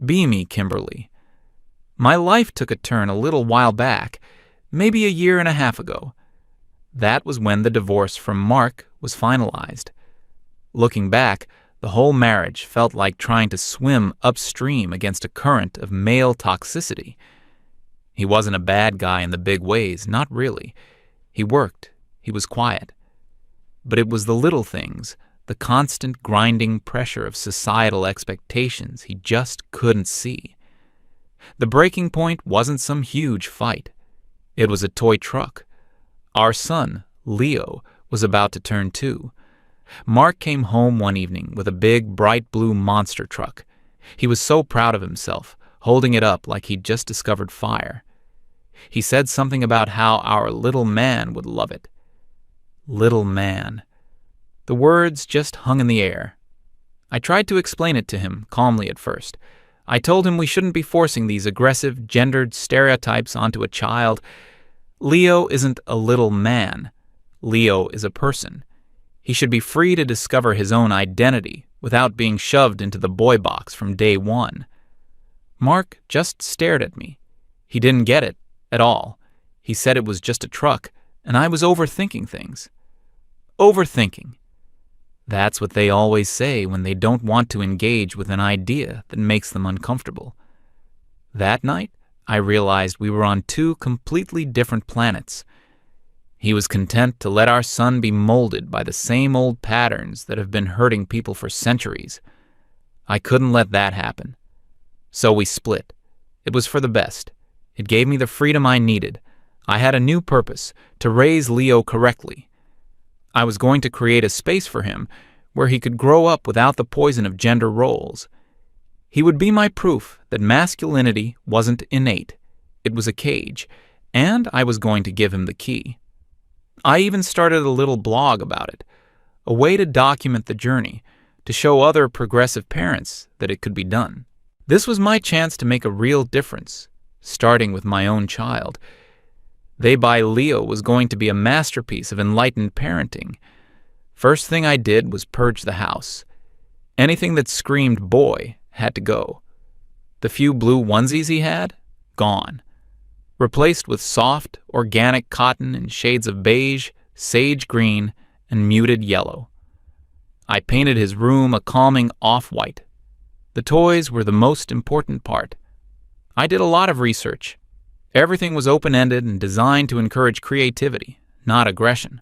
Be me, Kimberly. My life took a turn a little while back, maybe a year and a half ago. That was when the divorce from Mark was finalized. Looking back, the whole marriage felt like trying to swim upstream against a current of male toxicity. He wasn't a bad guy in the big ways, not really. He worked, he was quiet. But it was the little things, the constant grinding pressure of societal expectations he just couldn't see. The breaking point wasn't some huge fight. It was a toy truck. Our son, Leo, was about to turn 2. Mark came home one evening with a big, bright blue monster truck. He was so proud of himself, holding it up like he'd just discovered fire. He said something about how our little man would love it. Little man. The words just hung in the air. I tried to explain it to him calmly at first. I told him we shouldn't be forcing these aggressive, gendered stereotypes onto a child. Leo isn't a little man. Leo is a person. He should be free to discover his own identity without being shoved into the boy box from day one. Mark just stared at me. He didn't get it at all. He said it was just a truck, and I was overthinking things. Overthinking. That's what they always say when they don't want to engage with an idea that makes them uncomfortable. That night, I realized we were on 2 completely different planets. He was content to let our son be molded by the same old patterns that have been hurting people for centuries. I couldn't let that happen. So we split. It was for the best. It gave me the freedom I needed. I had a new purpose, to raise Leo correctly. I was going to create a space for him where he could grow up without the poison of gender roles. He would be my proof that masculinity wasn't innate. It was a cage, and I was going to give him the key. I even started a little blog about it, a way to document the journey, to show other progressive parents that it could be done. This was my chance to make a real difference, starting with my own child. They by Leo was going to be a masterpiece of enlightened parenting. First thing I did was purge the house. Anything that screamed boy had to go. The few blue onesies he had, gone. Replaced with soft, organic cotton in shades of beige, sage green, and muted yellow. I painted his room a calming off-white. The toys were the most important part. I did a lot of research. Everything was open-ended and designed to encourage creativity, not aggression.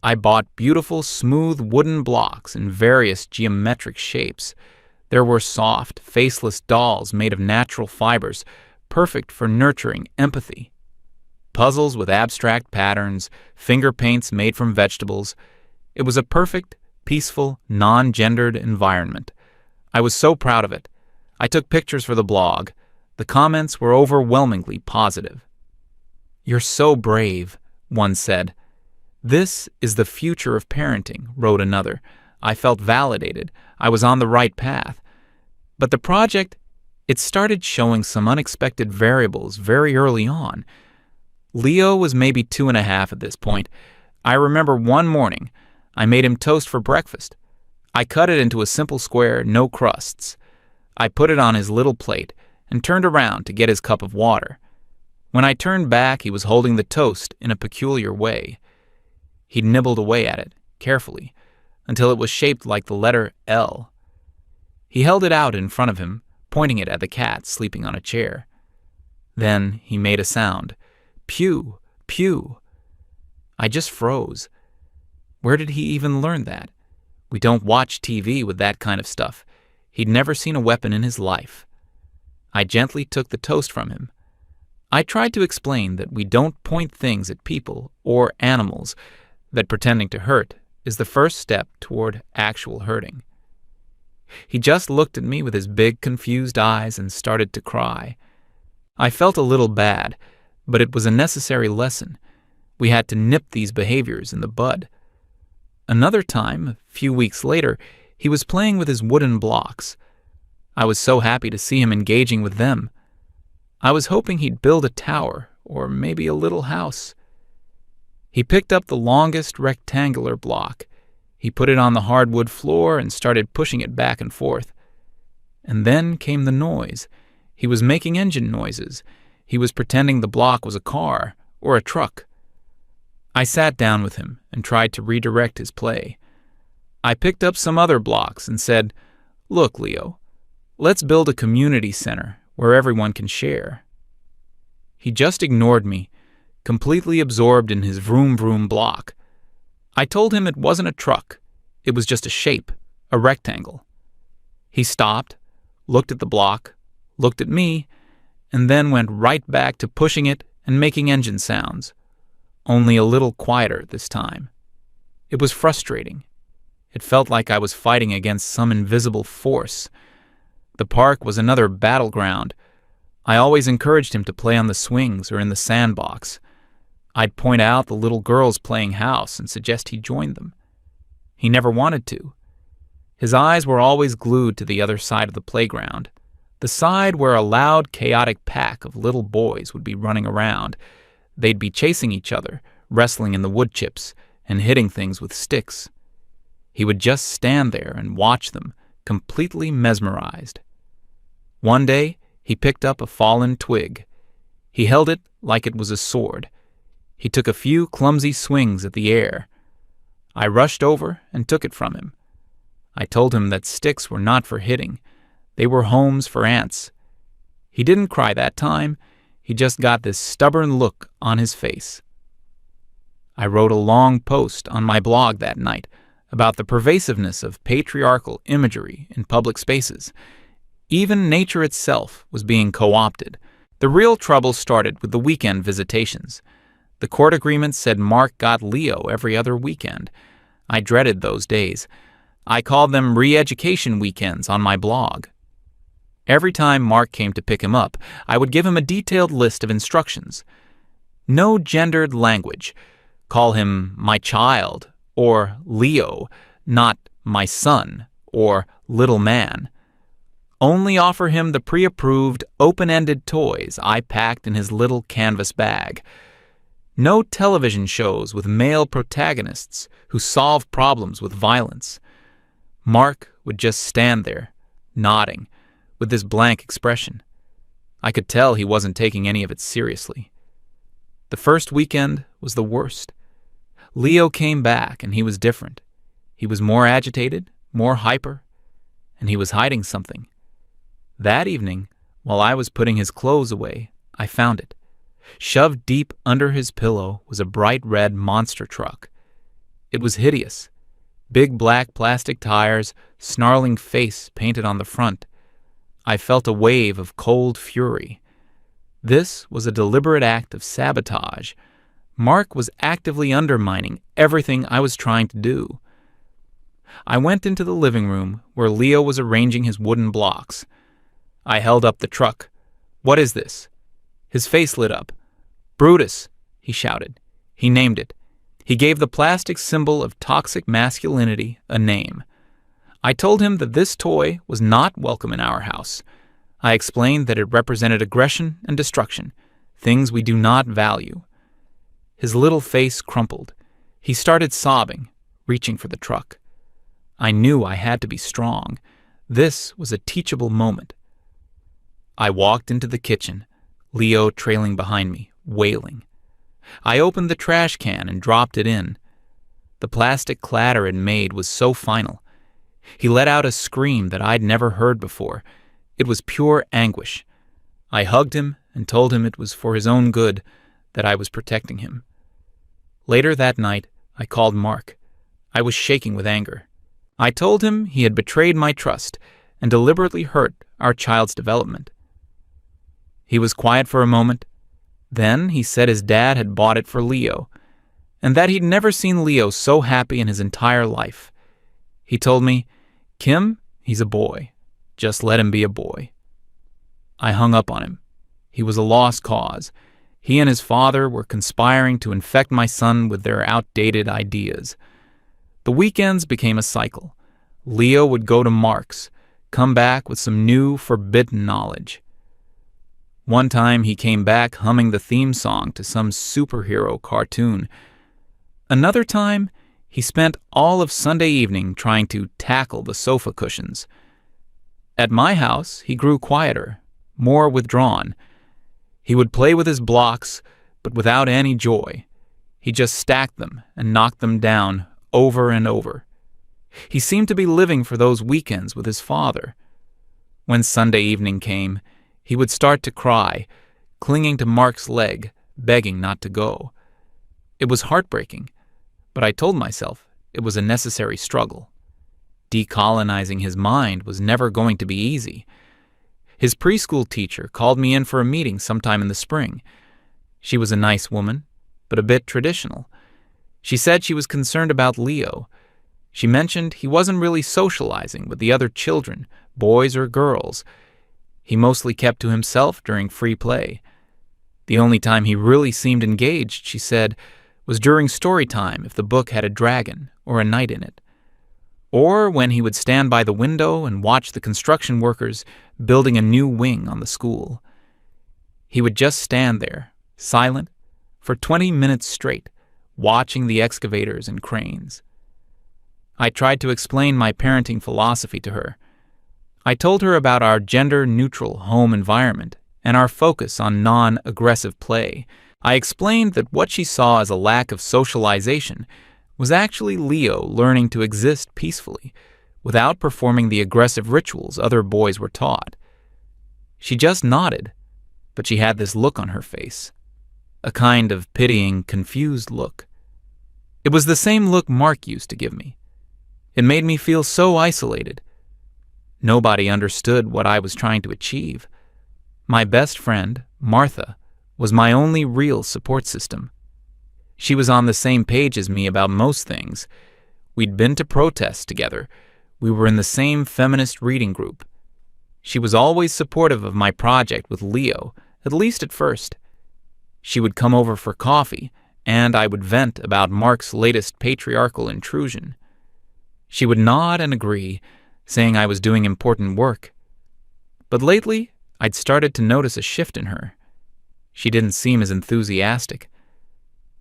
I bought beautiful, smooth wooden blocks in various geometric shapes. There were soft, faceless dolls made of natural fibers, perfect for nurturing empathy. Puzzles with abstract patterns, finger paints made from vegetables. It was a perfect, peaceful, non-gendered environment. I was so proud of it. I took pictures for the blog. The comments were overwhelmingly positive. "You're so brave," one said. "This is the future of parenting," wrote another. I felt validated. I was on the right path. But the project, it started showing some unexpected variables very early on. Leo was maybe 2.5 at this point. I remember one morning, I made him toast for breakfast. I cut it into a simple square, no crusts. I put it on his little plate and turned around to get his cup of water. When I turned back, he was holding the toast in a peculiar way. He nibbled away at it, carefully, until it was shaped like the letter L. He held it out in front of him, pointing it at the cat sleeping on a chair. Then he made a sound. Pew, pew. I just froze. Where did he even learn that? We don't watch TV with that kind of stuff. He'd never seen a weapon in his life. I gently took the toast from him. I tried to explain that we don't point things at people or animals, that pretending to hurt is the first step toward actual hurting. He just looked at me with his big, confused eyes and started to cry. I felt a little bad, but it was a necessary lesson. We had to nip these behaviors in the bud. Another time, a few weeks later, he was playing with his wooden blocks. I was so happy to see him engaging with them. I was hoping he'd build a tower, or maybe a little house. He picked up the longest rectangular block. He put it on the hardwood floor and started pushing it back and forth. And then came the noise. He was making engine noises. He was pretending the block was a car or a truck. I sat down with him and tried to redirect his play. I picked up some other blocks and said, "Look, Leo, let's build a community center where everyone can share." He just ignored me, completely absorbed in his vroom vroom block. I told him it wasn't a truck. It was just a shape, a rectangle. He stopped, looked at the block, looked at me, and then went right back to pushing it and making engine sounds, only a little quieter this time. It was frustrating. It felt like I was fighting against some invisible force. The park was another battleground. I always encouraged him to play on the swings or in the sandbox. I'd point out the little girls playing house and suggest he join them. He never wanted to. His eyes were always glued to the other side of the playground, the side where a loud, chaotic pack of little boys would be running around. They'd be chasing each other, wrestling in the wood chips, and hitting things with sticks. He would just stand there and watch them, completely mesmerized. One day, he picked up a fallen twig. He held it like it was a sword. He took a few clumsy swings at the air. I rushed over and took it from him. I told him that sticks were not for hitting. They were homes for ants. He didn't cry that time. He just got this stubborn look on his face. I wrote a long post on my blog that night about the pervasiveness of patriarchal imagery in public spaces. Even nature itself was being co-opted. The real trouble started with the weekend visitations. The court agreement said Mark got Leo every other weekend. I dreaded those days. I called them re-education weekends on my blog. Every time Mark came to pick him up, I would give him a detailed list of instructions. No gendered language. Call him my child, or Leo, not my son, or little man. Only offer him the pre-approved, open-ended toys I packed in his little canvas bag. No television shows with male protagonists who solve problems with violence. Mark would just stand there, nodding, with this blank expression. I could tell he wasn't taking any of it seriously. The first weekend was the worst. Leo came back, and he was different. He was more agitated, more hyper, and he was hiding something. That evening, while I was putting his clothes away, I found it. Shoved deep under his pillow was a bright red monster truck. It was hideous. Big black plastic tires, snarling face painted on the front. I felt a wave of cold fury. This was a deliberate act of sabotage. Mark was actively undermining everything I was trying to do. I went into the living room where Leo was arranging his wooden blocks. I held up the truck. "What is this?" His face lit up. "Brutus," he shouted. He named it. He gave the plastic symbol of toxic masculinity a name. I told him that this toy was not welcome in our house. I explained that it represented aggression and destruction, things we do not value. His little face crumpled. He started sobbing, reaching for the truck. I knew I had to be strong. This was a teachable moment. I walked into the kitchen, Leo trailing behind me, wailing. I opened the trash can and dropped it in. The plastic clatter it made was so final. He let out a scream that I'd never heard before. It was pure anguish. I hugged him and told him it was for his own good, that I was protecting him. Later that night, I called Mark. I was shaking with anger. I told him he had betrayed my trust and deliberately hurt our child's development. He was quiet for a moment. Then he said his dad had bought it for Leo, and that he'd never seen Leo so happy in his entire life. He told me, "Kim, he's a boy. Just let him be a boy." I hung up on him. He was a lost cause. He and his father were conspiring to infect my son with their outdated ideas. The weekends became a cycle. Leo would go to Mark's, come back with some new, forbidden knowledge. One time he came back humming the theme song to some superhero cartoon. Another time, he spent all of Sunday evening trying to tackle the sofa cushions. At my house, he grew quieter, more withdrawn. He would play with his blocks, but without any joy. He just stacked them and knocked them down over and over. He seemed to be living for those weekends with his father. When Sunday evening came, he would start to cry, clinging to Mark's leg, begging not to go. It was heartbreaking, but I told myself it was a necessary struggle. Decolonizing his mind was never going to be easy. His preschool teacher called me in for a meeting sometime in the spring. She was a nice woman, but a bit traditional. She said she was concerned about Leo. She mentioned he wasn't really socializing with the other children, boys or girls. He mostly kept to himself during free play. The only time he really seemed engaged, she said, was during story time if the book had a dragon or a knight in it, or when he would stand by the window and watch the construction workers building a new wing on the school. He would just stand there, silent, for 20 minutes straight, watching the excavators and cranes. I tried to explain my parenting philosophy to her. I told her about our gender-neutral home environment and our focus on non-aggressive play. I explained that what she saw as a lack of socialization was actually Leo learning to exist peacefully, without performing the aggressive rituals other boys were taught. She just nodded, but she had this look on her face, a kind of pitying, confused look. It was the same look Mark used to give me. It made me feel so isolated. Nobody understood what I was trying to achieve. My best friend, Martha, was my only real support system. She was on the same page as me about most things. We'd been to protests together. We were in the same feminist reading group. She was always supportive of my project with Leo, at least at first. She would come over for coffee, and I would vent about Mark's latest patriarchal intrusion. She would nod and agree, saying I was doing important work. But lately, I'd started to notice a shift in her. She didn't seem as enthusiastic.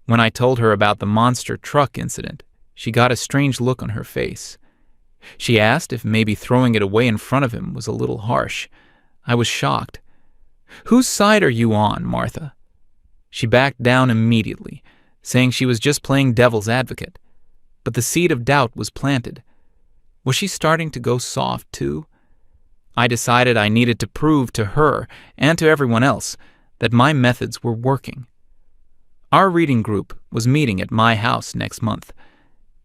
When I told her about the monster truck incident, she got a strange look on her face. She asked if maybe throwing it away in front of him was a little harsh. I was shocked. "Whose side are you on, Martha?" She backed down immediately, saying she was just playing devil's advocate. But the seed of doubt was planted. Was she starting to go soft, too? I decided I needed to prove to her and to everyone else that my methods were working. Our reading group was meeting at my house next month.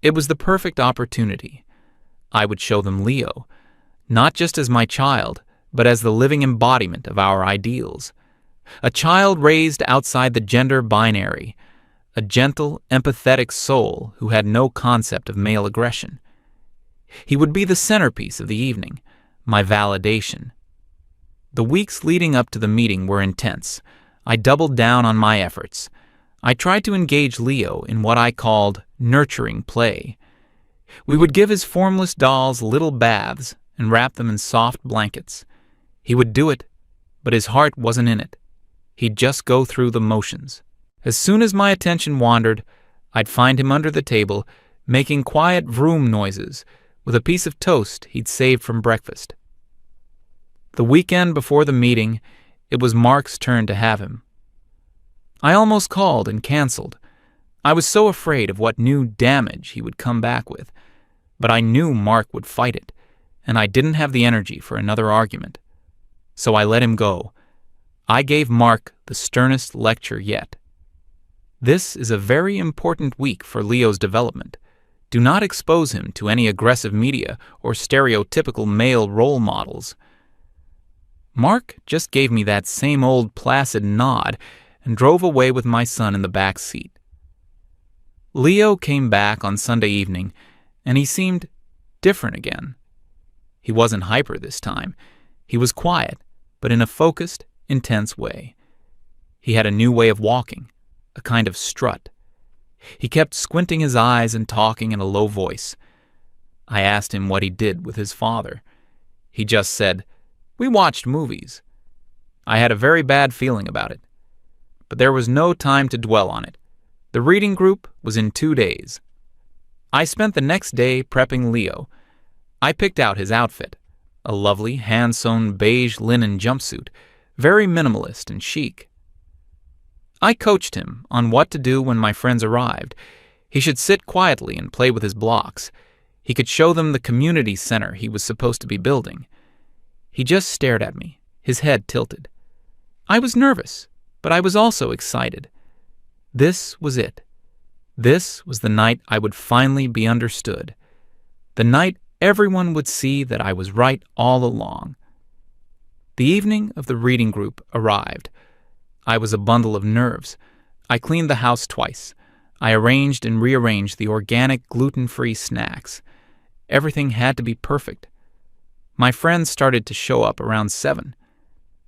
It was the perfect opportunity. I would show them Leo, not just as my child, but as the living embodiment of our ideals. A child raised outside the gender binary, a gentle, empathetic soul who had no concept of male aggression. He would be the centerpiece of the evening, my validation. The weeks leading up to the meeting were intense. I doubled down on my efforts. I tried to engage Leo in what I called nurturing play. We would give his formless dolls little baths and wrap them in soft blankets. He would do it, but his heart wasn't in it. He'd just go through the motions. As soon as my attention wandered, I'd find him under the table, making quiet vroom noises with a piece of toast he'd saved from breakfast. The weekend before the meeting, it was Mark's turn to have him. I almost called and canceled. I was so afraid of what new damage he would come back with, but I knew Mark would fight it, and I didn't have the energy for another argument. So I let him go. I gave Mark the sternest lecture yet. This is a very important week for Leo's development. Do not expose him to any aggressive media or stereotypical male role models. Mark just gave me that same old placid nod and drove away with my son in the back seat. Leo came back on Sunday evening, and he seemed different again. He wasn't hyper this time. He was quiet, but in a focused, intense way. He had a new way of walking, a kind of strut. He kept squinting his eyes and talking in a low voice. I asked him what he did with his father. He just said, "We watched movies." I had a very bad feeling about it. But there was no time to dwell on it. The reading group was in 2 days. I spent the next day prepping Leo. I picked out his outfit, a lovely, hand-sewn beige linen jumpsuit, very minimalist and chic. I coached him on what to do when my friends arrived. He should sit quietly and play with his blocks. He could show them the community center he was supposed to be building. He just stared at me, his head tilted. I was nervous, but I was also excited. This was it. This was the night I would finally be understood. The night everyone would see that I was right all along. The evening of the reading group arrived. I was a bundle of nerves. I cleaned the house twice. I arranged and rearranged the organic, gluten-free snacks. Everything had to be perfect. My friends started to show up around 7.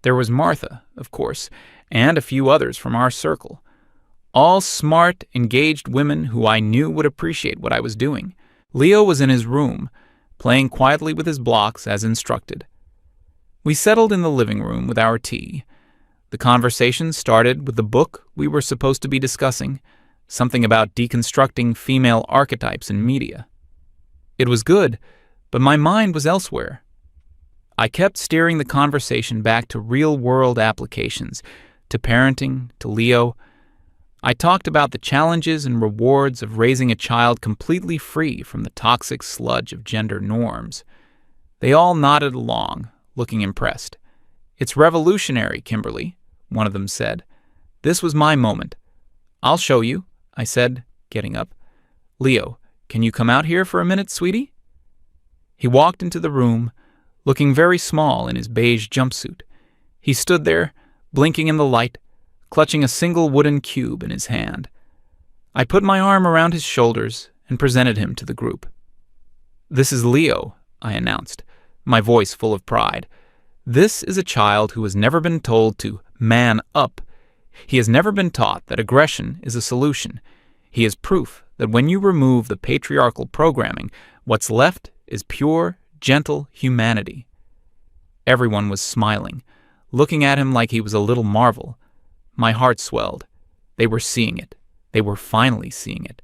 There was Martha, of course, and a few others from our circle. All smart, engaged women who I knew would appreciate what I was doing. Leo was in his room, playing quietly with his blocks as instructed. We settled in the living room with our tea. The conversation started with the book we were supposed to be discussing, something about deconstructing female archetypes in media. It was good, but my mind was elsewhere. I kept steering the conversation back to real-world applications, to parenting, to Leo. I talked about the challenges and rewards of raising a child completely free from the toxic sludge of gender norms. They all nodded along, looking impressed. "It's revolutionary, Kimberly," one of them said. This was my moment. "I'll show you," I said, getting up. "Leo, can you come out here for a minute, sweetie?" He walked into the room, looking very small in his beige jumpsuit. He stood there, blinking in the light, clutching a single wooden cube in his hand. I put my arm around his shoulders and presented him to the group. "This is Leo," I announced, my voice full of pride. "This is a child who has never been told to man up. He has never been taught that aggression is a solution. He is proof that when you remove the patriarchal programming, what's left is pure, gentle humanity." Everyone was smiling, looking at him like he was a little marvel. My heart swelled. They were seeing it. They were finally seeing it.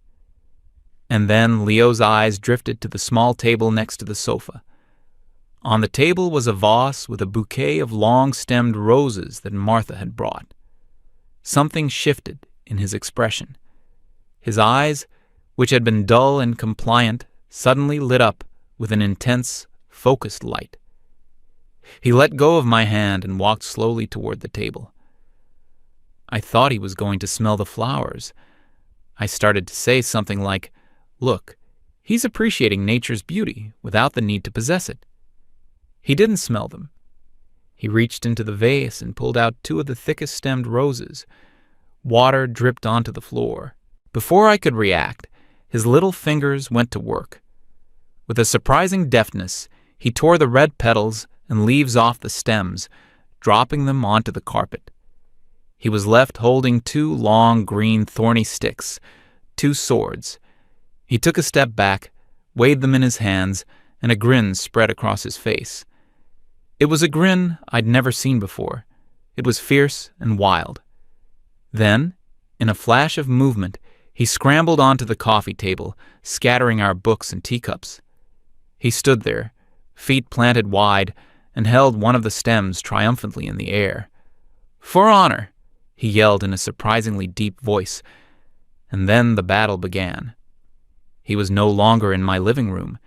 And then Leo's eyes drifted to the small table next to the sofa. On the table was a vase with a bouquet of long-stemmed roses that Martha had brought. Something shifted in his expression. His eyes, which had been dull and compliant, suddenly lit up with an intense, focused light. He let go of my hand and walked slowly toward the table. I thought he was going to smell the flowers. I started to say something like, "Look, he's appreciating nature's beauty without the need to possess it." He didn't smell them. He reached into the vase and pulled out 2 of the thickest-stemmed roses. Water dripped onto the floor. Before I could react, his little fingers went to work. With a surprising deftness, he tore the red petals and leaves off the stems, dropping them onto the carpet. He was left holding 2 long, green, thorny sticks, 2 swords. He took a step back, weighed them in his hands, and a grin spread across his face. It was a grin I'd never seen before. It was fierce and wild. Then, in a flash of movement, he scrambled onto the coffee table, scattering our books and teacups. He stood there, feet planted wide, and held one of the stems triumphantly in the air. "For honor!" he yelled in a surprisingly deep voice, and then the battle began. He was no longer in my living room.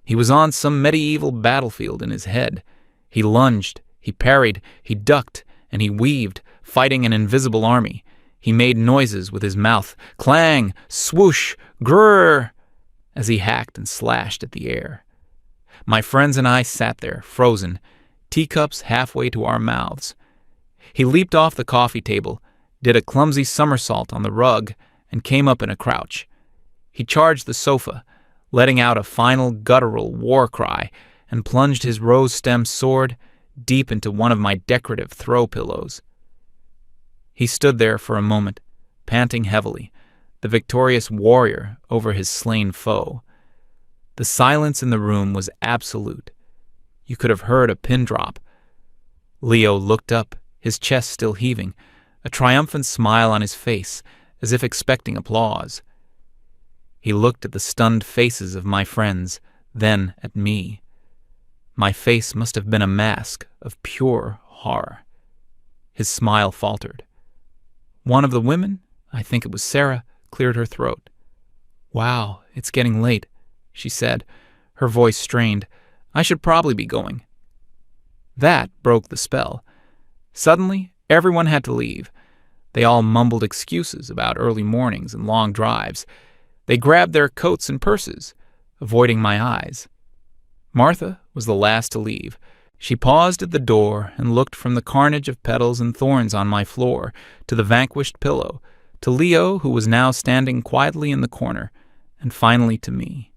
He was on some medieval battlefield in his head. He lunged, he parried, he ducked, and he weaved, fighting an invisible army. He made noises with his mouth, clang, swoosh, grrr, as he hacked and slashed at the air. My friends and I sat there, frozen, teacups halfway to our mouths. He leaped off the coffee table, did a clumsy somersault on the rug, and came up in a crouch. He charged the sofa, letting out a final guttural war cry, and plunged his rose-stem sword deep into one of my decorative throw pillows. He stood there for a moment, panting heavily, the victorious warrior over his slain foe. The silence in the room was absolute. You could have heard a pin drop. Leo looked up, his chest still heaving, a triumphant smile on his face, as if expecting applause. He looked at the stunned faces of my friends, then at me. My face must have been a mask of pure horror. His smile faltered. One of the women, I think it was Sarah, cleared her throat. "Wow, it's getting late," she said, her voice strained. "I should probably be going." That broke the spell. Suddenly, everyone had to leave. They all mumbled excuses about early mornings and long drives. They grabbed their coats and purses, avoiding my eyes. Martha was the last to leave. She paused at the door and looked from the carnage of petals and thorns on my floor to the vanquished pillow, to Leo, who was now standing quietly in the corner, and finally to me.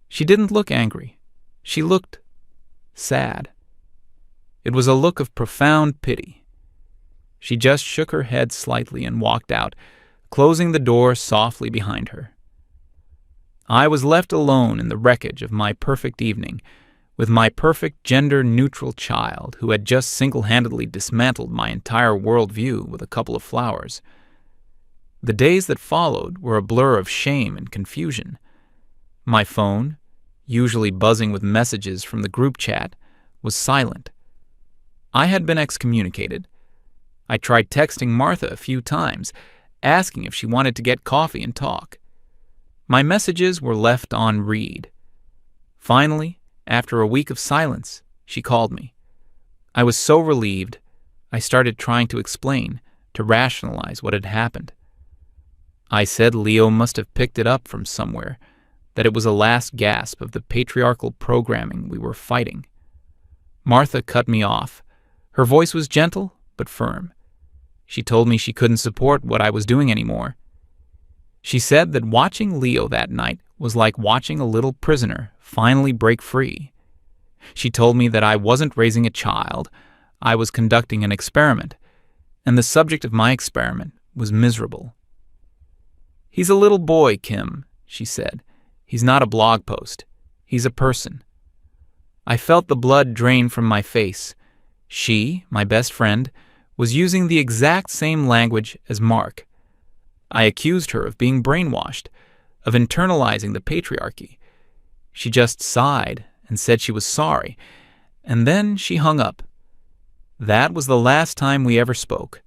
She didn't look angry. She looked sad. It was a look of profound pity. She just shook her head slightly and walked out, closing the door softly behind her. I was left alone in the wreckage of my perfect evening, with my perfect gender-neutral child who had just single-handedly dismantled my entire worldview with a couple of flowers. The days that followed were a blur of shame and confusion. My phone, usually buzzing with messages from the group chat, was silent. I had been excommunicated. I tried texting Martha a few times, asking if she wanted to get coffee and talk. My messages were left on read. Finally, after a week of silence, she called me. I was so relieved, I started trying to explain, to rationalize what had happened. I said Leo must have picked it up from somewhere, that it was a last gasp of the patriarchal programming we were fighting. Martha cut me off. Her voice was gentle but firm. She told me she couldn't support what I was doing anymore. She said that watching Leo that night was like watching a little prisoner finally break free. She told me that I wasn't raising a child, I was conducting an experiment, and the subject of my experiment was miserable. "He's a little boy, Kim," she said. "He's not a blog post. He's a person." I felt the blood drain from my face. She, my best friend, was using the exact same language as Mark. I accused her of being brainwashed, of internalizing the patriarchy. She just sighed and said she was sorry, and then she hung up. That was the last time we ever spoke.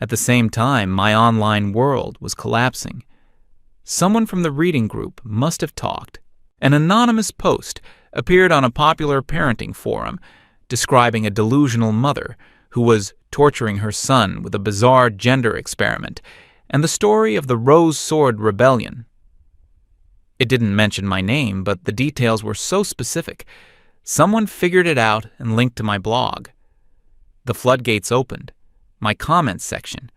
At the same time, my online world was collapsing. Someone from the reading group must have talked. An anonymous post appeared on a popular parenting forum describing a delusional mother who was torturing her son with a bizarre gender experiment, and the story of the Rose Sword Rebellion. It didn't mention my name, but the details were so specific. Someone figured it out and linked to my blog. The floodgates opened. My comments section,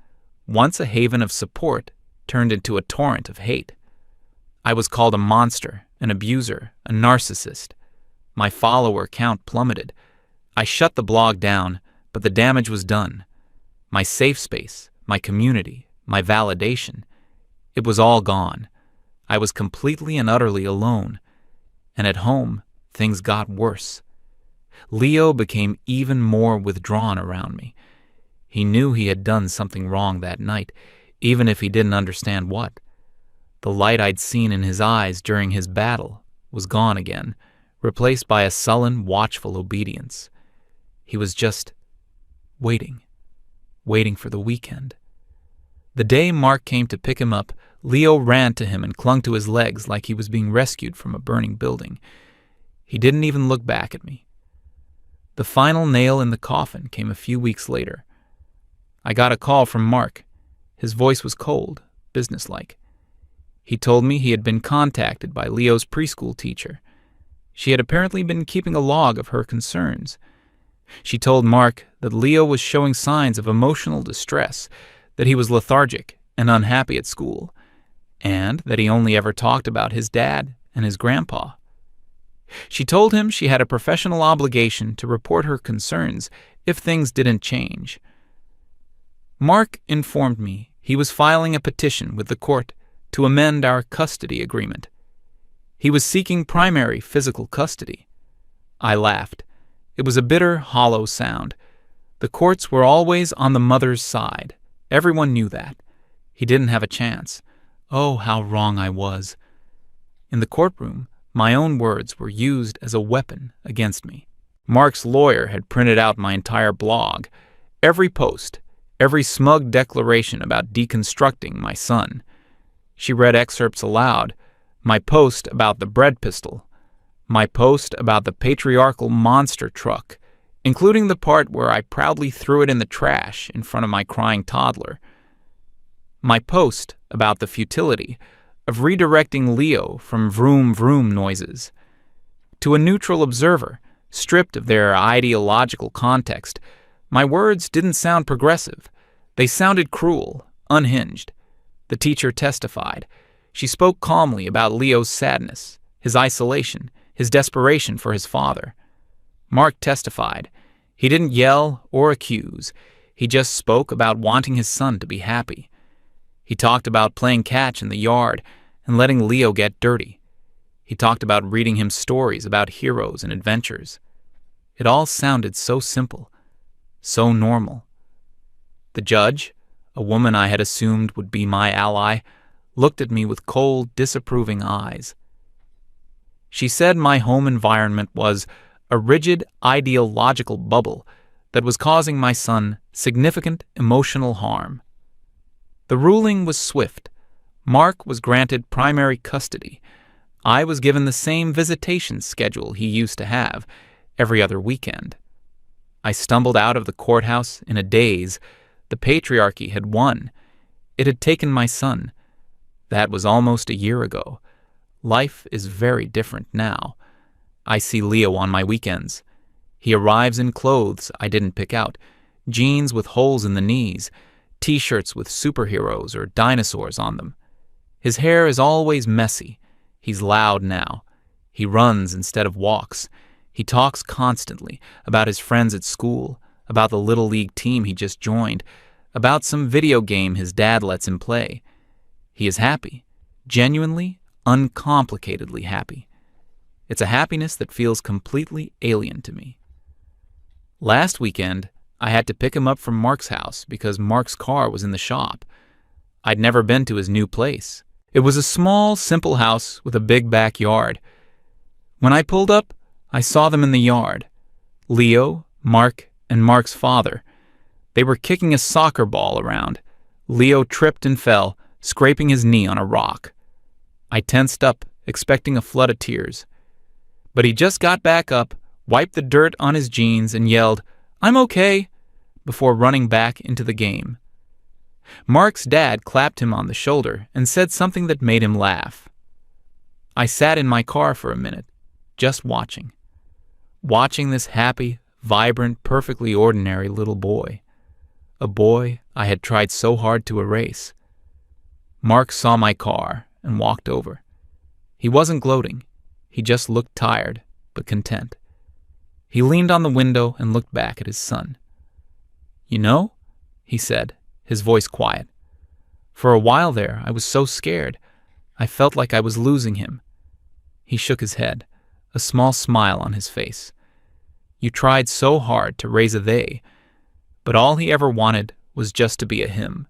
once a haven of support, turned into a torrent of hate. I was called a monster, an abuser, a narcissist. My follower count plummeted. I shut the blog down, but the damage was done. My safe space, my community, my validation, it was all gone. I was completely and utterly alone. And at home, things got worse. Leo became even more withdrawn around me. He knew he had done something wrong that night, even if he didn't understand what. The light I'd seen in his eyes during his battle was gone again, replaced by a sullen, watchful obedience. He was just waiting for the weekend. The day Mark came to pick him up, Leo ran to him and clung to his legs like he was being rescued from a burning building. He didn't even look back at me. The final nail in the coffin came a few weeks later. I got a call from Mark. His voice was cold, businesslike. He told me he had been contacted by Leo's preschool teacher. She had apparently been keeping a log of her concerns. She told Mark that Leo was showing signs of emotional distress, that he was lethargic and unhappy at school, and that he only ever talked about his dad and his grandpa. She told him she had a professional obligation to report her concerns if things didn't change. Mark informed me he was filing a petition with the court to amend our custody agreement. He was seeking primary physical custody. I laughed. It was a bitter, hollow sound. The courts were always on the mother's side. Everyone knew that. He didn't have a chance. Oh, how wrong I was. In the courtroom, My own words were used as a weapon against me. Mark's lawyer had printed out my entire blog, every post, every smug declaration about deconstructing my son. She read excerpts aloud, my post about the bread pistol, my post about the patriarchal monster truck, including the part where I proudly threw it in the trash in front of my crying toddler, my post about the futility of redirecting Leo from vroom vroom noises. To a neutral observer, stripped of their ideological context, my words didn't sound progressive. They sounded cruel, unhinged. The teacher testified. She spoke calmly about Leo's sadness, his isolation, his desperation for his father. Mark testified. He didn't yell or accuse. He just spoke about wanting his son to be happy. He talked about playing catch in the yard and letting Leo get dirty. He talked about reading him stories about heroes and adventures. It all sounded so simple, so normal. The judge, a woman I had assumed would be my ally, looked at me with cold, disapproving eyes. She said my home environment was a rigid, ideological bubble that was causing my son significant emotional harm. The ruling was swift. Mark was granted primary custody. I was given the same visitation schedule he used to have, every other weekend. I stumbled out of the courthouse in a daze. The patriarchy had won. It had taken my son. That was almost a year ago. Life is very different now. I see Leo on my weekends. He arrives in clothes I didn't pick out, jeans with holes in the knees, T-shirts with superheroes or dinosaurs on them. His hair is always messy. He's loud now. He runs instead of walks. He talks constantly about his friends at school, about the Little League team he just joined, about some video game his dad lets him play. He is happy, genuinely, uncomplicatedly happy. It's a happiness that feels completely alien to me. Last weekend, I had to pick him up from Mark's house because Mark's car was in the shop. I'd never been to his new place. It was a small, simple house with a big backyard. When I pulled up, I saw them in the yard. Leo, Mark, and Mark's father. They were kicking a soccer ball around. Leo tripped and fell, scraping his knee on a rock. I tensed up, expecting a flood of tears. But he just got back up, wiped the dirt on his jeans, and yelled, "I'm okay," before running back into the game. Mark's dad clapped him on the shoulder and said something that made him laugh. I sat in my car for a minute, just watching this happy, vibrant, perfectly ordinary little boy. A boy I had tried so hard to erase. Mark saw my car and walked over. He wasn't gloating. He just looked tired, but content. He leaned on the window and looked back at his son. "You know," he said, his voice quiet. "For a while there, I was so scared. I felt like I was losing him." He shook his head, a small smile on his face. "You tried so hard to raise a they, but all he ever wanted was just to be a him."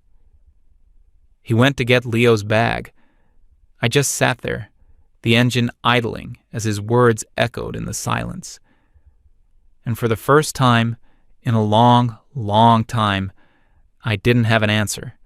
He went to get Leo's bag. I just sat there, the engine idling as his words echoed in the silence. And for the first time in a long, long time, I didn't have an answer.